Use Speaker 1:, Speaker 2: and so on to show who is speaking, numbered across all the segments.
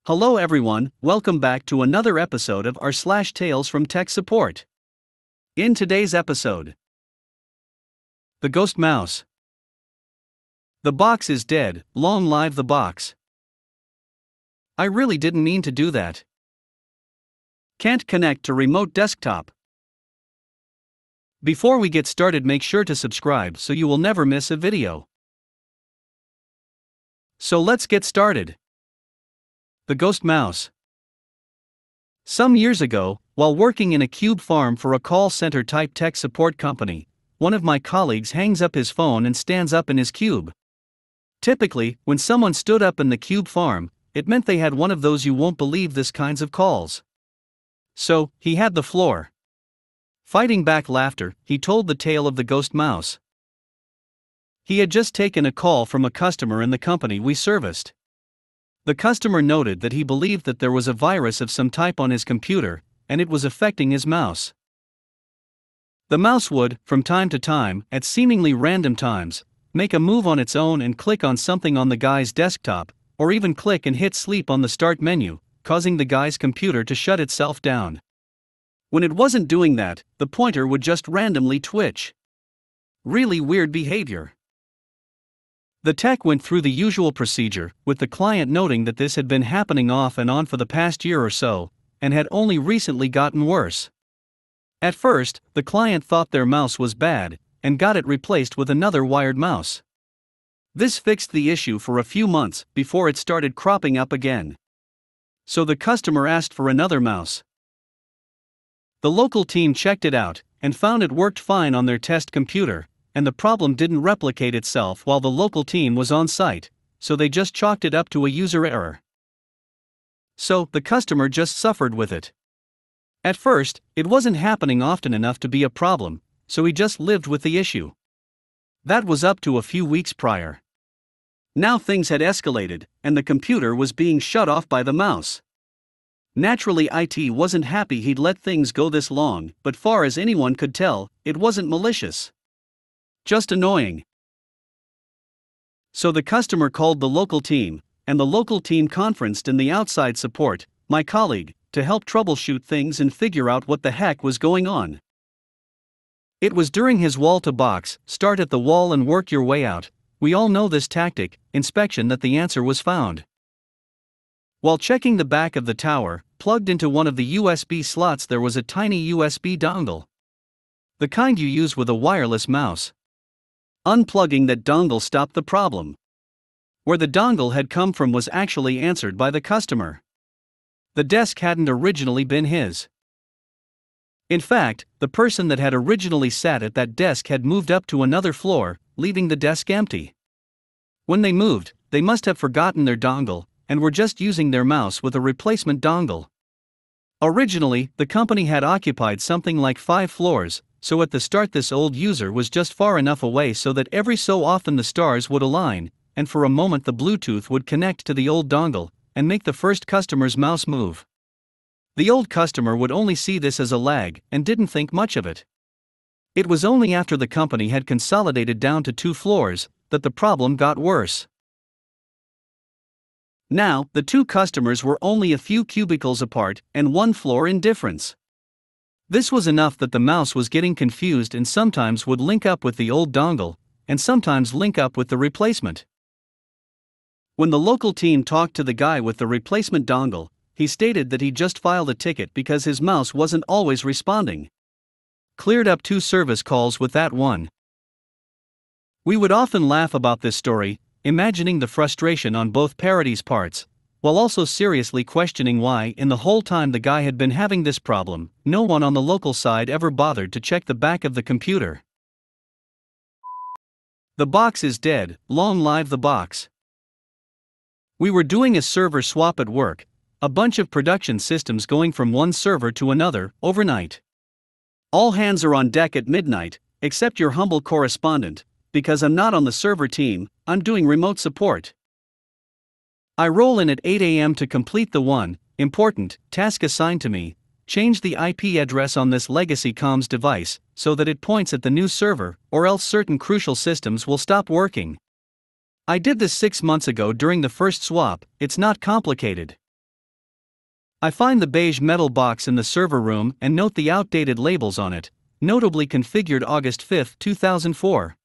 Speaker 1: Hello everyone, welcome back to another episode of r/slash Tales from Tech Support. In today's episode, the ghost mouse. The box is dead, long live the box. I really didn't mean to do that. Can't connect to remote desktop. Before we get started, make sure to subscribe so you will never miss a video. So let's get started. The ghost mouse. Some years ago, while working in a cube farm for a call center type tech support company, one of my colleagues hangs up his phone and stands up in his cube. Typically, when someone stood up in the cube farm, it meant they had one of those you won't believe this kinds of calls. So, he had the floor. Fighting back laughter, he told the tale of the ghost mouse. He had just taken a call from a customer in the company we serviced. The customer noted that he believed that there was a virus of some type on his computer, and it was affecting his mouse. The mouse would, from time to time, at seemingly random times, make a move on its own and click on something on the guy's desktop, or even click and hit sleep on the start menu, causing the guy's computer to shut itself down. When it wasn't doing that, the pointer would just randomly twitch. Really weird behavior. The tech went through the usual procedure, with the client noting that this had been happening off and on for the past year or so, and had only recently gotten worse. At first, the client thought their mouse was bad, and got it replaced with another wired mouse. This fixed the issue for a few months before it started cropping up again. So the customer asked for another mouse. The local team checked it out, and found it worked fine on their test computer, and the problem didn't replicate itself while the local team was on site, so they just chalked it up to a user error. So, the customer just suffered with it. At first, it wasn't happening often enough to be a problem, so he just lived with the issue. That was up to a few weeks prior. Now things had escalated, and the computer was being shut off by the mouse. Naturally, IT wasn't happy he'd let things go this long, but far as anyone could tell, it wasn't malicious. Just annoying. So the customer called the local team, and the local team conferenced in the outside support, my colleague, to help troubleshoot things and figure out what the heck was going on. It was during his wall-to-box, start at the wall and work your way out, we all know this tactic, inspection, that the answer was found. While checking the back of the tower, plugged into one of the USB slots, there was a tiny USB dongle. The kind you use with a wireless mouse. Unplugging that dongle stopped the problem. Where the dongle had come from was actually answered by the customer. The desk hadn't originally been his. In fact, the person that had originally sat at that desk had moved up to another floor, leaving the desk empty. When they moved, they must have forgotten their dongle, and were just using their mouse with a replacement dongle. Originally, the company had occupied something like 5 floors, so at the start this old user was just far enough away so that every so often the stars would align, and for a moment the Bluetooth would connect to the old dongle, and make the first customer's mouse move. The old customer would only see this as a lag, and didn't think much of it. It was only after the company had consolidated down to 2 floors, that the problem got worse. Now, the 2 customers were only a few cubicles apart, and 1 floor in difference. This was enough that the mouse was getting confused and sometimes would link up with the old dongle, and sometimes link up with the replacement. When the local team talked to the guy with the replacement dongle, he stated that he just filed a ticket because his mouse wasn't always responding. Cleared up 2 service calls with that one. We would often laugh about this story, imagining the frustration on both parties' parts, while also seriously questioning why, in the whole time the guy had been having this problem, no one on the local side ever bothered to check the back of the computer. The box is dead, long live the box. We were doing a server swap at work, a bunch of production systems going from one server to another, overnight. All hands are on deck at midnight, except your humble correspondent, because I'm not on the server team, I'm doing remote support. I roll in at 8 a.m. to complete the one important task assigned to me, change the IP address on this legacy comms device so that it points at the new server, or else certain crucial systems will stop working. I did this 6 months ago during the first swap, it's not complicated. I find the beige metal box in the server room and note the outdated labels on it, notably configured August 5, 2004.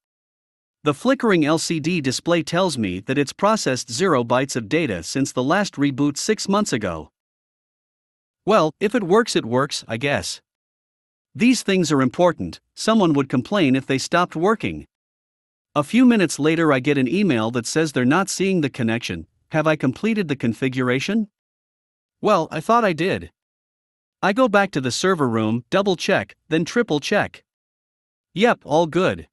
Speaker 1: The flickering LCD display tells me that it's processed 0 bytes of data since the last reboot 6 months ago. Well, if it works, I guess. These things are important, someone would complain if they stopped working. A few minutes later I get an email that says they're not seeing the connection. Have I completed the configuration? Well, I thought I did. I go back to the server room, double check, then triple check. Yep, all good.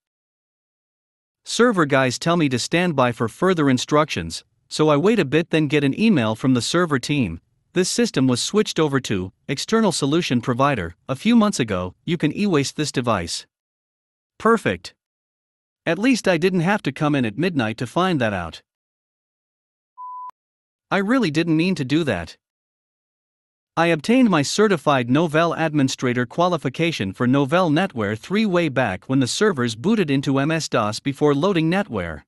Speaker 1: Server guys tell me to stand by for further instructions, so I wait a bit, then get an email from the server team. This system was switched over to external solution provider a few months ago. You can e-waste this device. Perfect. At least I didn't have to come in at midnight to find that out. I really didn't mean to do that. I obtained my certified Novell administrator qualification for Novell NetWare 3 way back when the servers booted into MS-DOS before loading NetWare.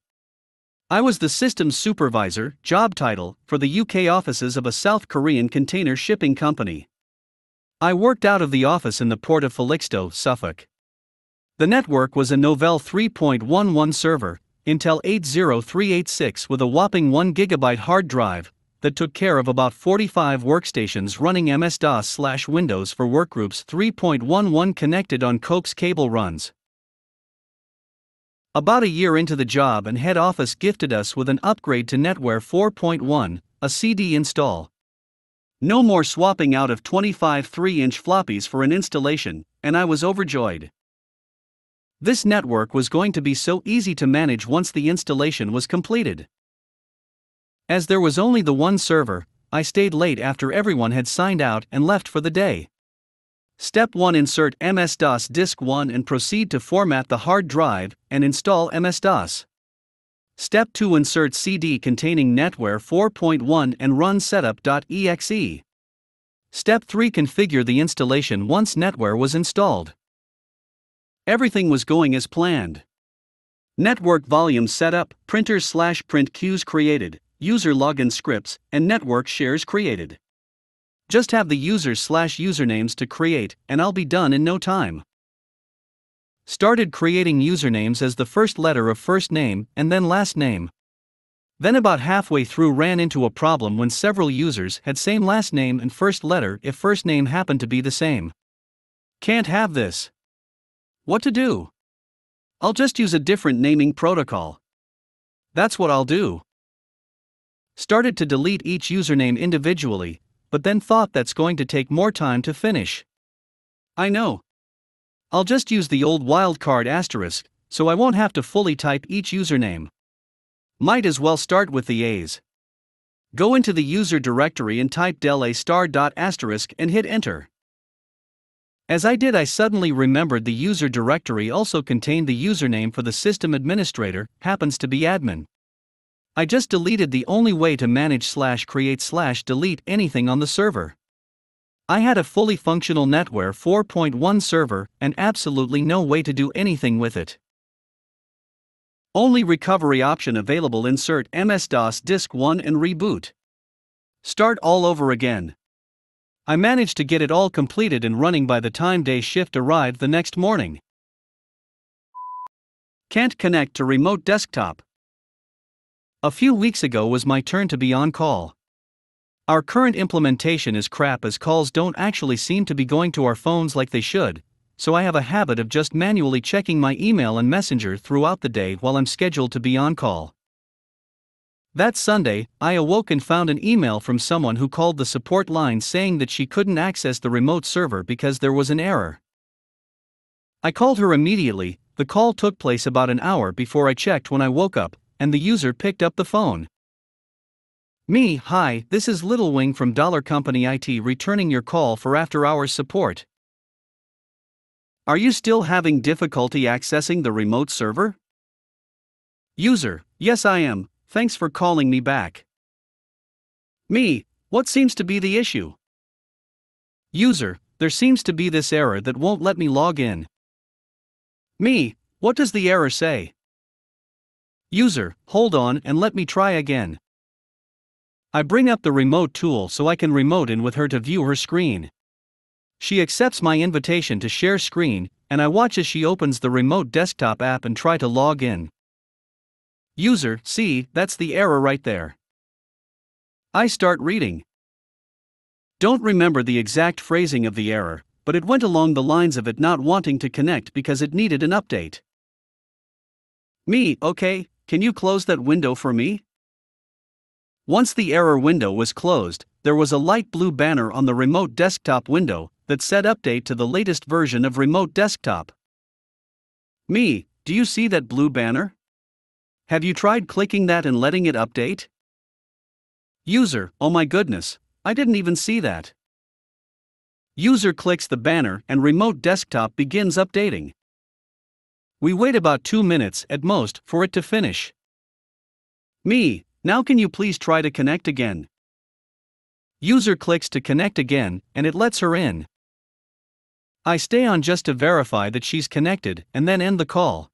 Speaker 1: I was the systems supervisor, job title, for the UK offices of a South Korean container shipping company. I worked out of the office in the port of Felixstowe, Suffolk. The network was a Novell 3.11 server, Intel 80386 with a whopping 1 GB hard drive, that took care of about 45 workstations running MS-DOS/Windows for Workgroups 3.11 connected on coax cable runs. About a year into the job and head office gifted us with an upgrade to NetWare 4.1, a CD install. No more swapping out of 25 3-inch floppies for an installation, and I was overjoyed. This network was going to be so easy to manage once the installation was completed. As there was only the one server, I stayed late after everyone had signed out and left for the day. Step 1: Insert MS-DOS Disk 1 and proceed to format the hard drive and install MS-DOS. Step 2: Insert CD containing NetWare 4.1 and run setup.exe. Step 3: Configure the installation once NetWare was installed. Everything was going as planned. Network volume setup, printers/print queues created, user login scripts, and network shares created. Just have the users/usernames to create, and I'll be done in no time. Started creating usernames as the first letter of first name and then last name. Then about halfway through ran into a problem when several users had same last name and first letter if first name happened to be the same. Can't have this. What to do? I'll just use a different naming protocol. That's what I'll do. Started to delete each username individually, but then thought that's going to take more time to finish. I know. I'll just use the old wildcard asterisk, so I won't have to fully type each username. Might as well start with the A's. Go into the user directory and type del A star dot asterisk and hit enter. As I did, I suddenly remembered the user directory also contained the username for the system administrator, happens to be admin. I just deleted the only way to manage /create/delete anything on the server. I had a fully functional NetWare 4.1 server and absolutely no way to do anything with it. Only recovery option available: insert MS-DOS Disk 1 and reboot. Start all over again. I managed to get it all completed and running by the time day shift arrived the next morning. Can't connect to remote desktop. A few weeks ago was my turn to be on call. Our current implementation is crap as calls don't actually seem to be going to our phones like they should, so I have a habit of just manually checking my email and Messenger throughout the day while I'm scheduled to be on call. That Sunday, I awoke and found an email from someone who called the support line saying that she couldn't access the remote server because there was an error. I called her immediately. The call took place about an hour before I checked when I woke up, and the user picked up the phone. Me: Hi, this is Little Wing from $Company IT returning your call for after-hours support. Are you still having difficulty accessing the remote server? User: Yes, I am, thanks for calling me back. Me: What seems to be the issue? User: There seems to be this error that won't let me log in. Me: What does the error say? User: Hold on and let me try again. I bring up the remote tool so I can remote in with her to view her screen. She accepts my invitation to share screen, and I watch as she opens the remote desktop app and try to log in. User, see, that's the error right there. I start reading. Don't remember the exact phrasing of the error, but it went along the lines of it not wanting to connect because it needed an update. Me, okay, can you close that window for me? Once the error window was closed, there was a light blue banner on the remote desktop window that said update to the latest version of remote desktop. Me, do you see that blue banner? Have you tried clicking that and letting it update? User, oh my goodness, I didn't even see that. User clicks the banner and remote desktop begins updating. We wait about 2 minutes at most for it to finish. Me, now can you please try to connect again? User clicks to connect again and it lets her in. I stay on just to verify that she's connected and then end the call.